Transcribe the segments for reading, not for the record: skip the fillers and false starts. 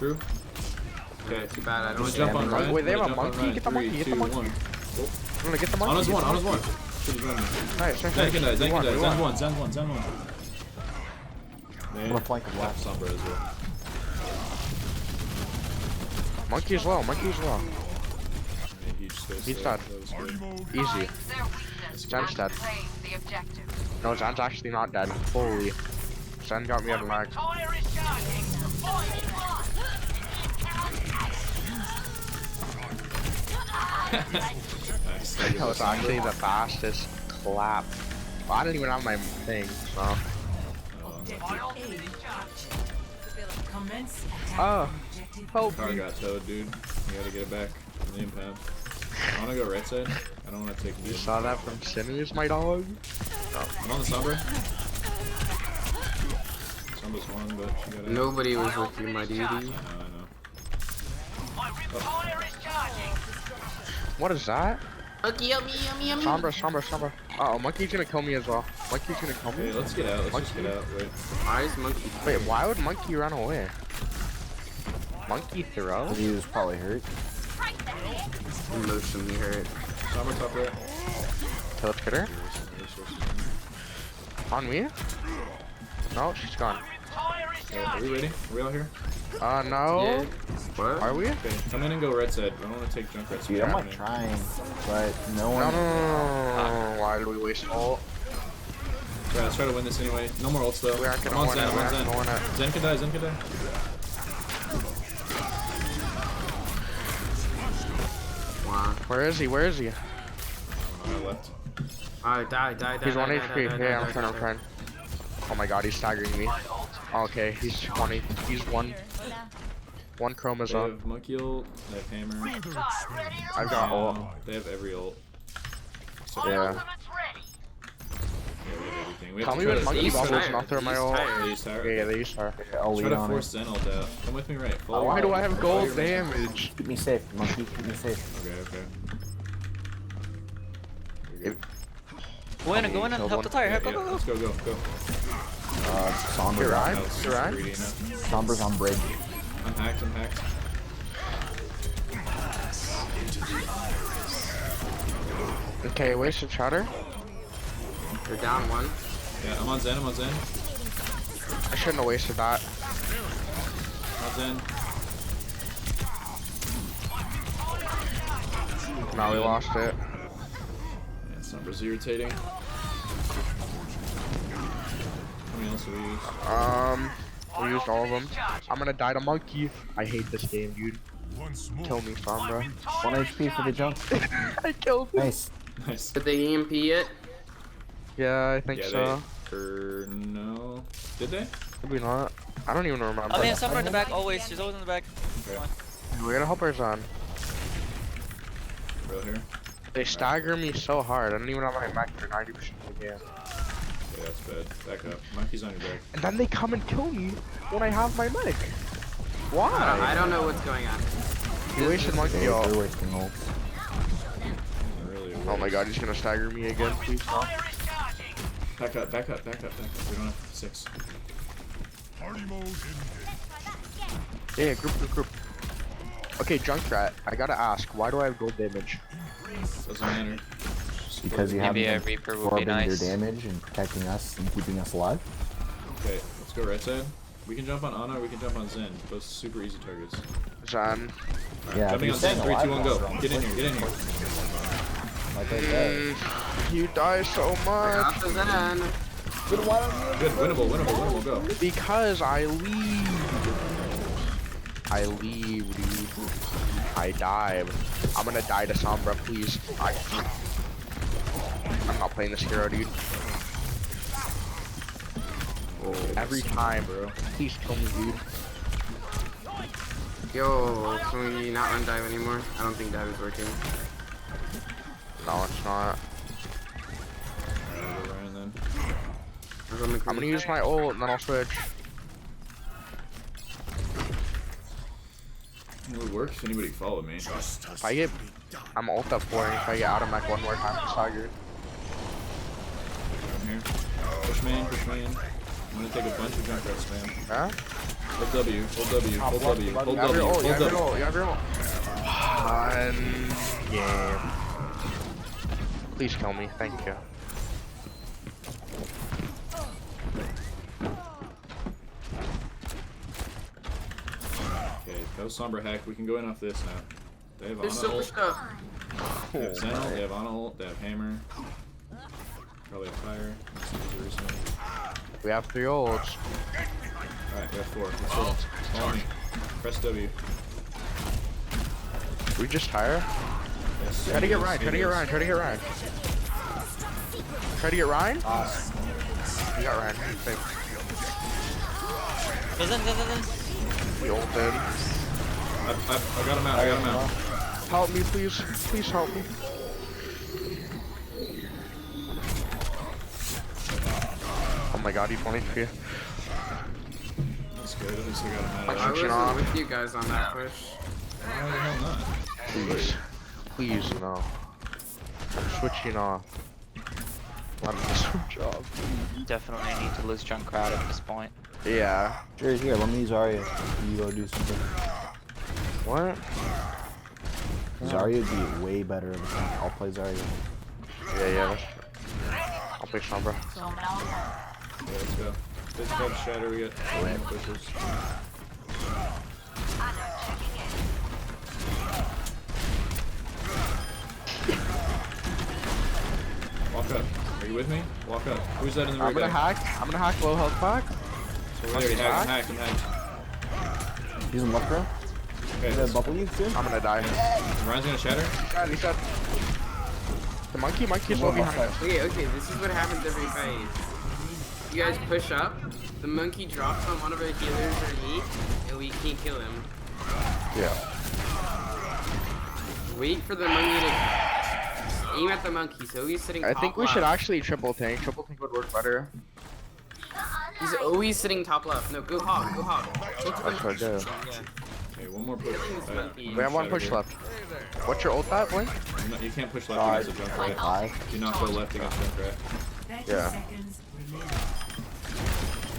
True. Okay. Too bad I don't Just jump on Ryan. Wait, they have a Jump on monkey? Ryan. Get the monkey, 3, get the 2, monkey. 1. I'm gonna get the monkey. Honors one, honors one. Nice, Zen can die, Zen can die. Zen one. one, Zen one, Zen one. I'm gonna flank him left. Sombra as well. Monkey as well, monkey as well. Yeah, huge space He's there. dead. That was good. Easy. Zen's dead. No, Zen's actually not dead. Holy. Zen got me on lag. Nice. That was actually the fastest clap. Well, I didn't even have my thing, so. Oh. Help Car me. got towed, dude. You gotta get it back from the impound. I wanna go right side. I don't wanna take the You saw that from Sinews, my dog? I'm on the Sombra. Sombra's one, but she got out. Nobody was with you, my dude. I know. What is that? Monkey, yummy, yummy, yummy. Sombra. Uh oh, monkey's gonna kill me as well. Monkey's gonna kill me. Okay, let's get out. Let's just get out. Wait. Why is monkey? Wait, why would monkey run away? Monkey throw? He was probably hurt. Emotionally hurt. Sombra top right. Okay, let's get her. On me? No, she's gone. Okay, are we ready? Are we all here? No. Yeah. What? Are we? Okay, come in and go right side. I don't want to take Junkrat's. Dude, I'm like trying, but no one. No. Why did we waste ult? Yeah, let's try to win this anyway. No more ults though. We aren't I'm gonna on win Zen, it. I'm We on aren't Zen. gonna win it. Zen can die, Zen can die. Wow. Where is he? Where is he? On my left. Alright, die. He's 1 HP. Yeah, I'm trying. Oh my god, he's staggering me. Okay, he's 20. He's one They chromosome. have monkey ult, they have hammer. I've got ult. They have every ult. So Yeah. yeah, we have everything. We have Tell to me try when to monkey He's bubbles tired. and I'll throw my He's ult. tired. They use tower. Yeah, they use her. I'll Try lead to on force it. Zen ult out. Come with me right. Follow Why me. do I have gold Follow your man. damage? Keep me safe, monkey. Keep me safe. Okay. Go in and help the tire. Yeah, Go. let's go. Somber. You're right. That was You're right. greedy enough. Somber's on bridge. I'm hacked. Okay, wasted shatter. You're down one. Yeah, I'm on Zen. I shouldn't have wasted that. I'm on Zen. Now we lost it. Yeah, Sombra's irritating. How many else do we use? We used all of them. I'm gonna die to monkey. I hate this game, dude. Kill me, Sombra. 1 HP for the jump. I killed him. Nice. Nice. Did they EMP it? Yeah, I think Yeah, so. no. Did they? Maybe not. I don't even remember. Oh, man, somewhere in the back, always. She's always in the back. Okay. We gotta help our son. Real here. They stagger me so hard. I don't even have my mech for 90% of the game. Yeah, that's bad. Back up. Monkey's on your back. And then they come and kill me when I have my mech. Why? I don't know what's going on. You wasted monkey They're ult. wasting ults. Really Oh my god, he's gonna stagger me again, please no. Back up. We don't have 6. Yeah, group. Okay, Junkrat, I gotta ask, why do I have gold damage? Doesn't matter. Because you have Maybe a been Reaper would be absorbing nice. their damage and protecting us and keeping us alive. Okay, let's go right side. We can jump on Ana, we can jump on Zen. Both super easy targets. Zan. Yeah, if Jumping you're on Zen, staying 3, 2, 1, alive, go. I'll Get in here. Like I said. You die so much. Off the Zen. Good, winnable, go. Because I leave. Dude. I died. I'm gonna die to Sombra, please. I'm not playing this hero, dude. Every time, bro. Please kill me, dude. Yo, can we not run dive anymore? I don't think dive is working. No, it's not. Alright, go Ryan then. I'm gonna use my ult and then I'll switch. It would work if anybody followed me. If I get, I'm ult up 4, and if I get out of mech one more time, it's staggered. I'm here. Push me in. I'm gonna take a bunch of Junkrat spam. Huh? Hold W, hold W, hold W, hold You have W, your ult, hold you have your W. ult, you have your ult. Game. Please kill me, thank you. Okay, that was Sombra hack. We can go in off this now. They have There's Ana so much ult. stuff. They have Sentinel, they have Ana ult, they have Hammer. Probably a fire. We have 3 ults. Alright, we have 4. Let's roll. Follow me. Press W. We just hire? Yes. Try to get Ryan, try to get Ryan, try to get Ryan. Try to get Ryan? You got Ryan, thanks. Goes in. We ulted. I got him out, I got him out. Help me, please. Please help me. Oh my god, he's 1 HP. That's good, at least I got him out. I Alright, wasn't with you guys on that push. why the hell not? Please. Please, no. I'm switching off. Let me switch off. Definitely need to lose Junkrat at this point. Yeah. Sure, here, let me use Zarya. You go do something. What? Zarya would be way better of a tank. I'll play Zarya. Yeah, I'll play Sombra. Yeah, let's go. This type shatter, we get 4 more pushes. Walk up. Are you with me? Walk up. Who's that in the I'm rear gonna guy? hack. I'm gonna hack low health back. So we're there, hack? hack. Using left row? Okay, Is that bubble you too? I'm gonna die. Ryan's gonna shatter. He said. The monkey's low behind us. Okay, this is what happens every fight. You guys push up, the monkey drops on one of our healers or me, and we can't kill him. Yeah. Wait for the monkey to aim at the monkey, so he's sitting I top think we should left. actually triple tank. Triple tank would work better. He's always sitting top left. No, go hog, go hog. Go to the That's what I do. Yeah. Okay, one more push. monkey. We have 1 push left. What's your ult at, Blink? No, you can't push left against a Junkrat. 5. Do not go left against Junkrat. Yeah.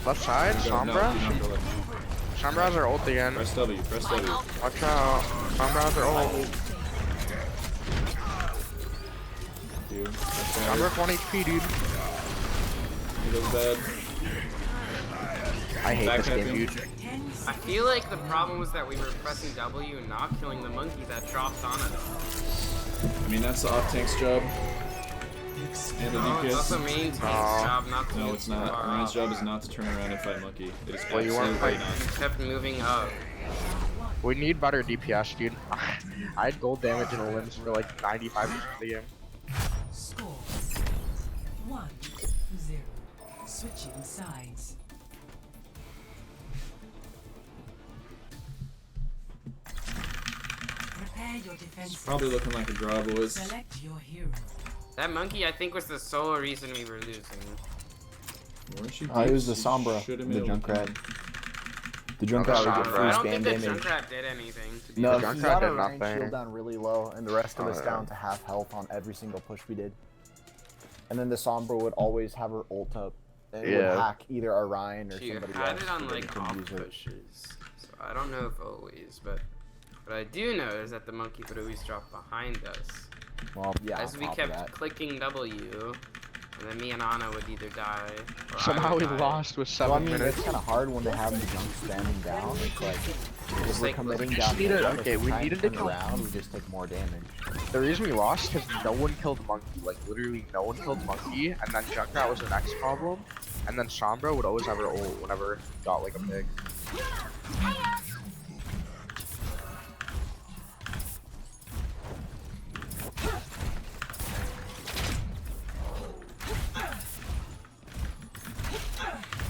Left side, No, Sombra. do not go left. Sombra has her ult again. Press W, press W. Watch out. Sombra has her ult. Dude, Sombra 1 HP, dude. he does bad. I hate this game, Backpacking. dude. I feel like the problem was that we were pressing W and not killing the monkey that dropped on us. I mean, that's the off tank's job. And the No, it's also DPS. main tank's job, not to No, move it's not. far Ryan's up. job is not to turn around and fight Monkey. It is Well, you weren't absolutely fighting. not. He kept moving up. We need better DPS, dude. I had gold damage in Olins for like 95% of the game. Score 1-0. Switching sides. Prepare your defense. It's probably looking like a draw, boys. Select your hero. That monkey, I think, was the sole reason we were losing. Weren't you It was the deep? Sombra, You should've the made a look Junkrat. good. The Junkrat would get Sombra. free I don't spam think that damage. Junkrat did anything. To be No, The he Junkrat got did our Ryan nothing. shield down really low, and the rest of Oh, us yeah. down to half health on every single push we did. And then the Sombra would always have her ult up, and it would Yeah. hack either Orion or She somebody had else. it on so that we like couldn't off use it. pushes, so I don't know if always, but what I do know is that the monkey would always drop behind us. Well, yeah, As on we top of kept that. clicking W, and then me and Ana would either die or I Somehow would we die. lost with So, 7 I mean, minutes. it's kind of hard when they have the junk standing down. It's like, if we're like, committing we down just needed- there, okay, if we try and needed to turn kill- around, we just take more damage. The reason we lost is no one killed Monkey. Like, literally no one killed Monkey, and then Junkrat was the next problem. And then Sombra would always have her ult whenever he got like a pig.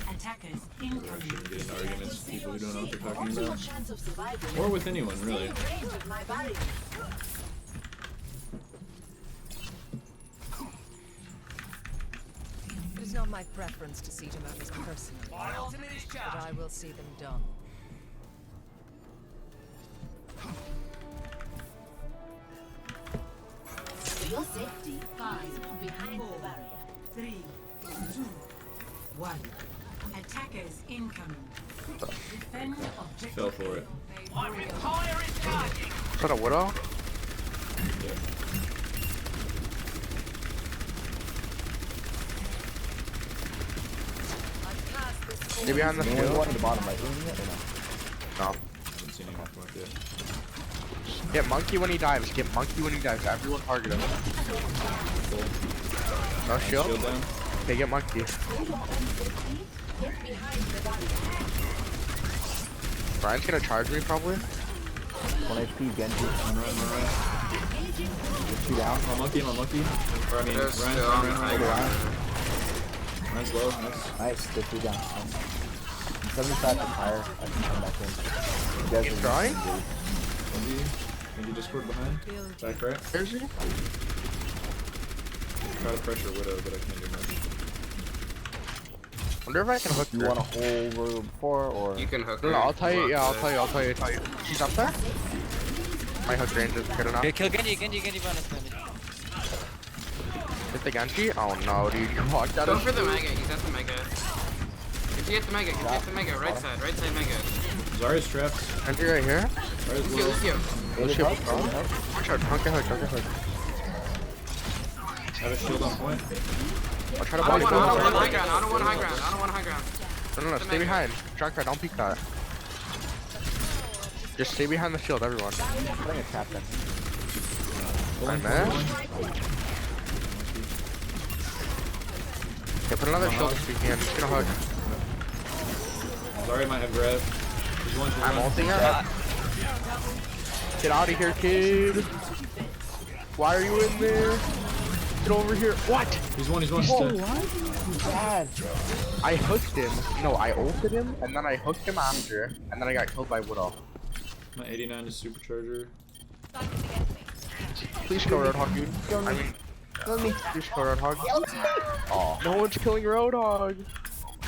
Attackers I incoming. shouldn't get in arguments with people who don't know what they're talking about. Or with anyone, really. It is not my preference to see to matters personally, but I will see them done. For your safety, 5, behind 4, 3, 2, 1. Attackers incoming. Defend objective. Fell for it. Is that a widow? Yeah. Stay behind the The only one shield. at the bottom, right? Isn't it? Or no? No. Haven't seen anyone like that. Get monkey when he dives. Get monkey when he dives. Everyone target him. Full. No shield. Shield down. Okay, get monkey. Brian's gonna charge me probably. 1 HP, Genji. Run. Get 2 down. My monkey. Or I mean, They're still on high ground. Ryan's low. Nice. Nice, get 2 down. 75 and higher. I can come back in. You guys He's are drawing? Maybe Discord behind. Back right. Where's he? Try to pressure Widow, but I can't do much. Wonder if I can hook You her. want a whole room before, or? You can hook No, her. I'll tell you. Look, Yeah, I'll tell you. She's up there. My hook range is good enough. Okay, kill Genji bonus. Hit the Genji? Oh no, dude, you walked out Go of. for the mega. He's at the mega. If you hit the mega, right side mega. Zarya's trapped. Genji right here. Zarya's Lucio, low. Lucio. Lucio. Hook, hook. Watch out, hunk it. Have a shield on point. I'll try to I body don't blow. want high ground. I don't want high ground. No, stay behind. Junker, don't peek that. Just stay behind the shield, everyone. Putting a trap there. Alright, man. Okay, put another shield if you can. Just gonna hug. Zarya might have grab. There's one. I'm ulting her. Get out of here, kid. Why are you in there? Get over here. What? He's one. Oh, Dead. what? Bad. I hooked him. No, I ulted him, and then I hooked him after, and then I got killed by Widow. My 89 is supercharger. Please kill Roadhog, dude. I mean, please kill Roadhog. Oh, no one's killing Roadhog.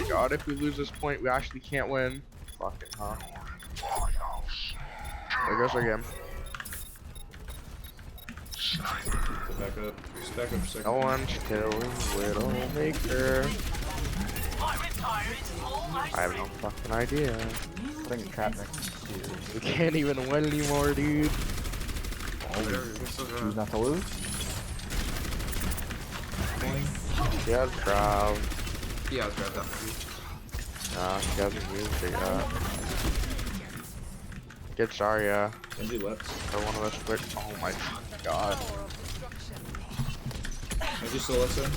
God, if we lose this point, we actually can't win. Fucking huh? There goes our game. Back up. Just back up for a second. No one's killing Widowmaker. I have no fucking idea. Putting a trap next to you. We can't even win anymore, dude. Choose not to lose. She has crowd. He has grabbed that one. Nah, she hasn't used it yet. Get Zarya. Genji left. Or one of us quick. Oh my god. Genji still left side.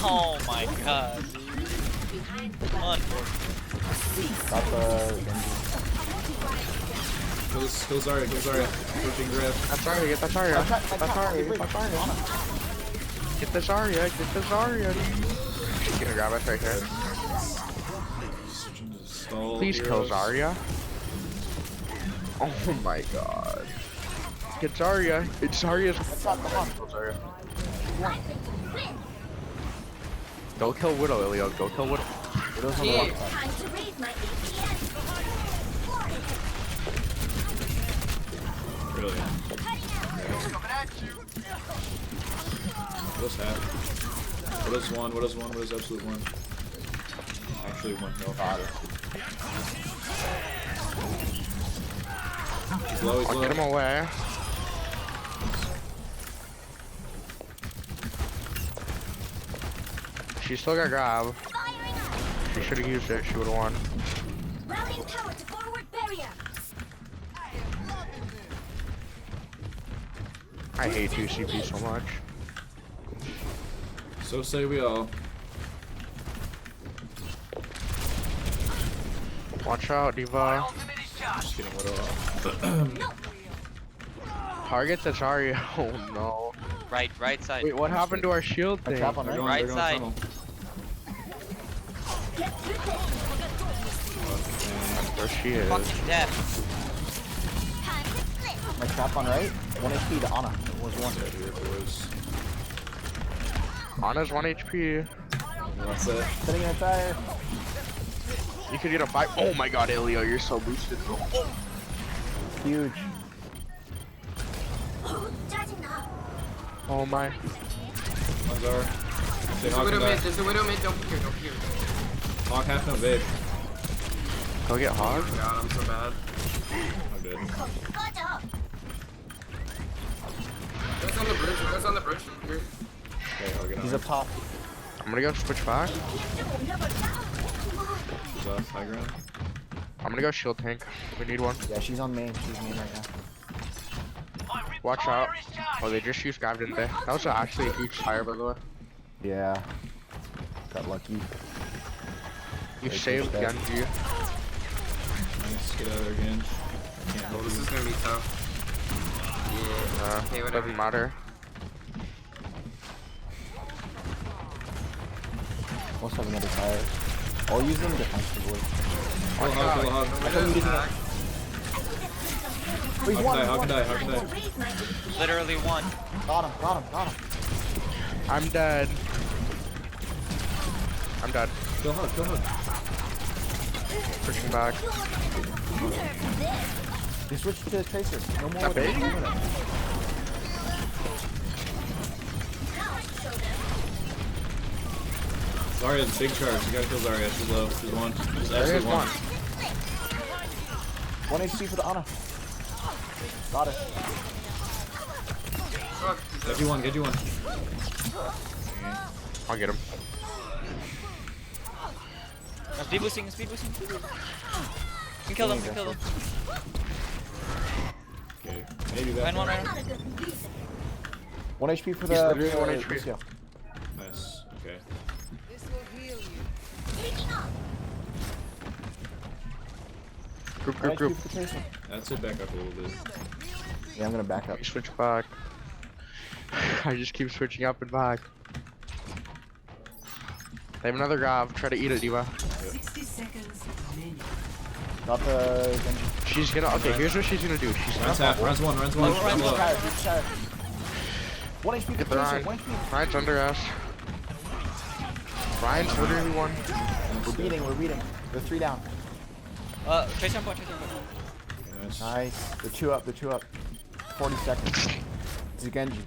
Oh my god. Unfortunate. Got the Genji. Kill Zarya. Pushing grab. That's Zarya, get that Zarya. That's Zarya, get that Zarya. Get the Zarya, dude. She's gonna grab us right here. Stall Please kill heroes. Zarya. Oh my god. Get Zarya. It's Zarya's. Zarya. Go kill Widow, Ilio. Go kill Widow. Widow's on the wrong side. Time to raise my Really? What's that? What is one? What is absolute one? Actually, one health. He's low. I'll get him away. She still got grab. She should have used it. She would have won. routing power to forward barrier. I hate 2CP so much. So say we all. Watch out, Diva. Just kidding. What all? Target the Zarya. Oh no. Right side. Wait, what happened to our shield A thing? trap on They're right. going, Right they're going side. tunnel. Where she is. Fucking death. My trap on right. 1 HP to Ana. Was one. Yeah, here, boys. Ana's 1 HP. That's it. Sitting in a tire. You could get a 5. Oh my god, Ilio, you're so boosted. Huge. Oh my. One's our. There's a widow mid. Don't pick here. Hawk half no big. Go get Hog. Oh god, I'm so bad. I'm good. Got up. Guys on the bridge, guys on the bridge. Here. Okay, I'll get on. He's up top. I'm gonna go switch back. He's off high ground. I'm gonna go shield tank. We need one. Yeah, she's on main. She's main right now. Watch out. Oh, they just used Gav, didn't they? That was actually a huge fire, by the way. Yeah. Got lucky. You They saved pushed that. Genji. Nice, get out of there again. I can't Oh, hold this you. is gonna be tough. Yeah. Okay, whatever. Doesn't matter. Most have another tire. I'll use them defensively. Kill Hog, kill Hog. I thought you didn't. Back. Oh, he's Hog one. can die, He's Hog one. can die, Hog can die. Raise my DPS. Literally one. Got him. Got him. Got him. I'm dead. I'm dead. Kill Hog, kill Hog. Pushing back. He switched to Tracer. No more That with him. big? No more with him. Zarya's big charge. You gotta kill Zarya. She's low. She's one. She's There actually is one. One HP for the Ana. Got it. Fuck. Get you one, get you one. I'll get him. Speed boosting, speed boosting. Can kill them, can kill them. Okay, maybe that. Ryan one, Ryan. Not a good reason. 1 HP for He's the. literally 1 HP. Lucio. Nice. Okay. This will heal you. Taking off. Group, 1 group, group. HP for the Tracer. That's it, back up a little bit. Yeah, I'm gonna back up. You switch back. I just keep switching up and back. They have another Gav. Try to eat it, Diva. 60 seconds remaining. Got the Genji. She's gonna. Okay, here's what she's gonna do. She's Runs gonna. half, runs one, runs one. Run, Runs run, low. Tired, he's tired. 1 HP for Get the the Tracer. Ryan. 1 HP. Ryan's under us. Ryan's literally one. We're beating. We're beating. They're 3 down. Trace on point, trace on point. Okay, nice. Nice. They're 2 up. They're 2 up. 40 seconds. It's a Genji.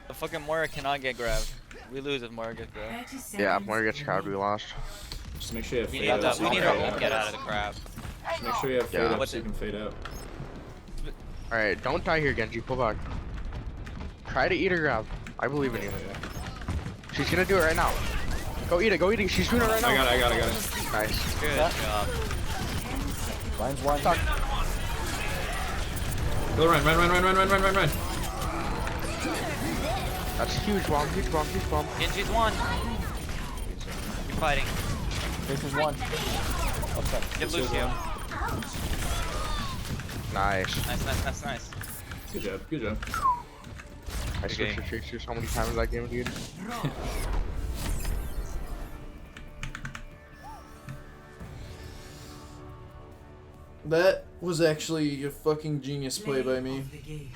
The fucking Moira cannot get grabbed. We lose if Moira gets grabbed. 30 seconds. Yeah, if Moira gets crowd, we lost. Just make sure you have We fade need, out. that, so we you need can our fade ult out. get out of the crab. Just make sure you have fade Yeah. up so you can fade out. Alright, don't die here, Genji. Pull back. Try to eat her grab. I believe in you. She's gonna do it right now. Go eat it, go eat it. She's doing it right now. I got it, I got it, I got it. Nice. Good Yeah. job. Ryan's one. Go run, run, run, run, run, run, run, run, run. That's huge bomb, huge bomb, huge bomb. Genji's one. You're fighting. Tracer's 1. Upset. Get Lucio. Nice. Nice, nice, nice, nice. Good job, good job. I switched to Tracer so many times that game, dude. That was actually a fucking genius play by me. The game.